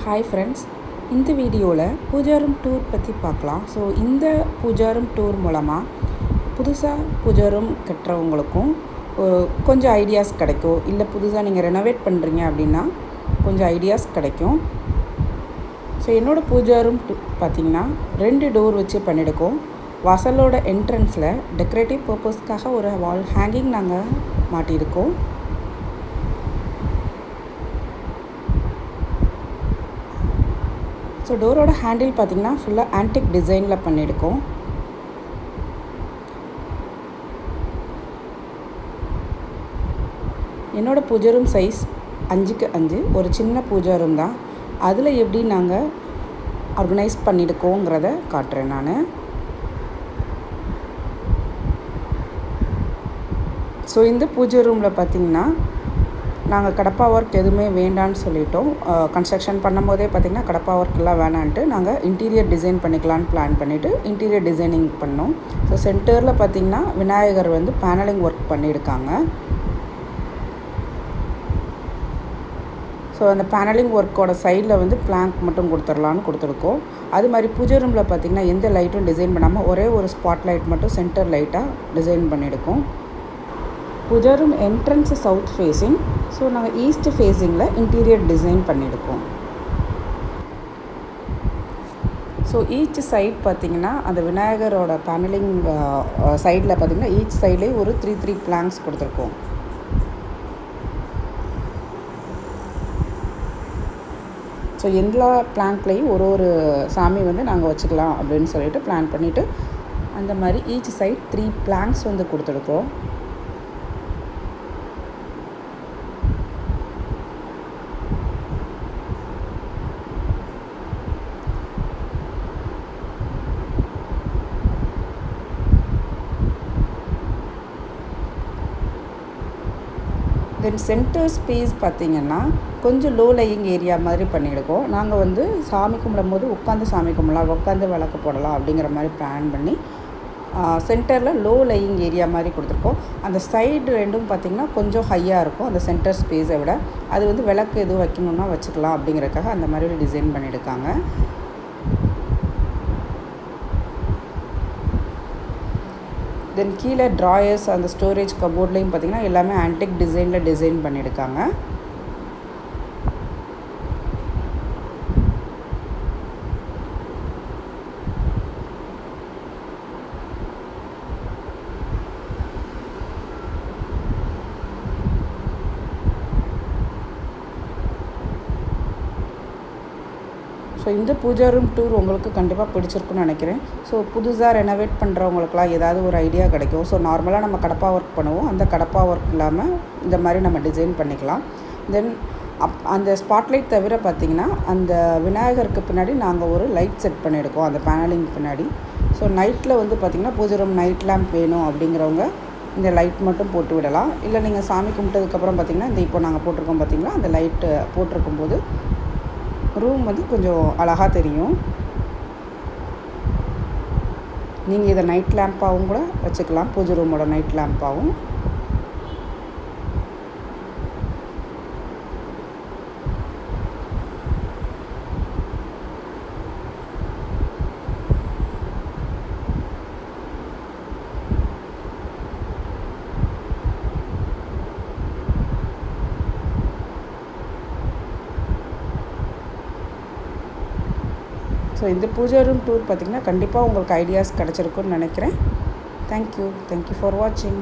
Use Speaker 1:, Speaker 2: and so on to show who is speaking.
Speaker 1: Hi friends, இந்த வீடியோவில் Pooja room tour பற்றி பார்க்கலாம். ஸோ இந்த பூஜா ரூம் டூர் மூலமாக புதுசாக பூஜா ரூம் கட்டுறவங்களுக்கும் கொஞ்சம் ஐடியாஸ் கிடைக்கும். இல்லை புதுசாக நீங்கள் ரெனோவேட் பண்ணுறீங்க அப்படின்னா கொஞ்சம் ஐடியாஸ் கிடைக்கும். ஸோ என்னோடய பூஜா ரூம் பார்த்திங்கன்னா 2 டோர் வச்சு பண்ணியிருக்கோம். வாசலோட என்ட்ரன்ஸில் டெக்கரேட்டிவ் பர்பஸ்க்காக ஒரு வால் ஹேங்கிங் நாங்கள் மாட்டியிருக்கோம். ஸோ டோரோட ஹேண்டில் பார்த்திங்கன்னா ஃபுல்லாக ஆன்டிக் டிசைனில் பண்ணியிருக்கோம். என்னோடய பூஜா ரூம் சைஸ் 5x 5 ஒரு சின்ன பூஜா ரூம் தான். அதில் எப்படி நாங்கள் ஆர்கனைஸ் பண்ணியிருக்கோங்கிறத காட்டுறேன் நான். ஸோ இந்த பூஜா ரூமில் பார்த்திங்கன்னா நாங்கள் கடப்பா ஒர்க் எதுவுமே வேண்டான்னு சொல்லிட்டோம். கன்ஸ்ட்ரக்ஷன் பண்ணும்போதே பார்த்திங்கன்னா கடப்பா ஒர்க்கெலாம் வேணான்ட்டு நாங்கள் இன்டீரியர் டிசைன் பண்ணிக்கலான்னு பிளான் பண்ணிவிட்டு இன்டீரியர் டிசைனிங் பண்ணோம். ஸோ சென்டரில் பார்த்திங்கன்னா விநாயகர் பேனலிங் ஒர்க் பண்ணியிருக்காங்க. ஸோ அந்த பேனலிங் ஒர்க்கோட சைடில் பிளாங்க் மட்டும் கொடுத்துருக்கோம். அது மாதிரி பூஜை ரூமில் பார்த்திங்கன்னா எந்த லைட்டும் டிசைன் பண்ணாமல் ஒரே ஒரு ஸ்பாட் லைட் மட்டும் சென்டர் லைட்டாக டிசைன் பண்ணியிருக்கோம். Pooja room entrance south facing. So நாங்கள் ஈஸ்ட் ஃபேஸிங்கில் இன்டீரியர் டிசைன் பண்ணியிருக்கோம். ஸோ ஈச் சைட் பார்த்திங்கன்னா அந்த விநாயகரோட பேனலிங் சைடில் பார்த்திங்கன்னா ஈச் சைட்லேயே ஒரு 3 பிளாங்க்ஸ் கொடுத்துருக்கோம். ஸோ எல்லா பிளாங்க்லேயும் ஒரு சாமி நாங்கள் வச்சுக்கலாம் அப்படின்னு சொல்லிட்டு பிளான் பண்ணிவிட்டு அந்த மாதிரி ஈச் சைட் 3 பிளாங்க்ஸ் கொடுத்துருக்கோம். தென் சென்டர் ஸ்பேஸ் பார்த்திங்கன்னா கொஞ்சம் லோ லையிங் ஏரியா மாதிரி பண்ணியிருக்கோம். நாங்கள் சாமி கும்பிடும்போது உட்காந்து சாமி கும்பிடலாம், உட்காந்து விளக்கு போடலாம் அப்படிங்கிற மாதிரி பிளான் பண்ணி சென்டரில் லோ லையிங் ஏரியா மாதிரி கொடுத்துருக்கோம். அந்த சைடு ரெண்டும் பார்த்திங்கன்னா கொஞ்சம் ஹையாக இருக்கும் அந்த சென்டர் ஸ்பேஸை விட. அது விளக்கு எதுவும் வைக்கணுன்னா வச்சுக்கலாம் அப்படிங்கிறதுக்காக அந்த மாதிரி டிசைன் பண்ணியிருக்காங்க. தென் கீழே ட்ராயர்ஸ் அந்த ஸ்டோரேஜ் கபோர்ட்லேயும் பார்த்திங்கன்னா எல்லாமே ஆன்டிக் டிசைனில் டிசைன் பண்ணியிருக்காங்க. ஸோ இந்த பூஜா ரூம் டூர் உங்களுக்கு கண்டிப்பாக பிடிச்சிருக்குன்னு நினைக்கிறேன். ஸோ புதுசாக ரெனோவேட் பண்ணுறவங்களுக்குலாம் ஏதாவது ஒரு ஐடியா கிடைக்கும். ஸோ நார்மலாக நம்ம கடப்பா ஒர்க் பண்ணுவோம், அந்த கடப்பா ஒர்க் இல்லாமல் இந்த மாதிரி நம்ம டிசைன் பண்ணிக்கலாம். தென் அந்த ஸ்பாட்லைட் தவிர பார்த்திங்கன்னா அந்த விநாயகருக்கு பின்னாடி நாங்கள் ஒரு லைட் செட் பண்ணியிருக்கோம் அந்த பேனலிங் பின்னாடி. ஸோ நைட்டில் பார்த்திங்கன்னா பூஜை ரூம் நைட் லேம்ப் வேணும் அப்படிங்கிறவங்க இந்த லைட் மட்டும் போட்டு விடலாம். இல்லை நீங்கள் சாமி கும்பிட்டதுக்கப்புறம் பார்த்திங்கன்னா இந்த இப்போ நாங்கள் போட்டிருக்கோம் பார்த்திங்களா, அந்த லைட்டு போட்டிருக்கும்போது ரூம் கொஞ்சம் அழகாக தெரியும். நீங்கள் இதை நைட் லேம்ப்பாகவும் கூட வச்சுக்கலாம், பூஜை ரூமோட நைட் லேம்ப்பாகவும். ஸோ இந்த பூஜா ரூம் டூர் பார்த்திங்கன்னா கண்டிப்பாக உங்களுக்கு ஐடியாஸ் கிடச்சிருக்குன்னு நினைக்கிறேன். தேங்க்யூ ஃபார் வாட்சிங்.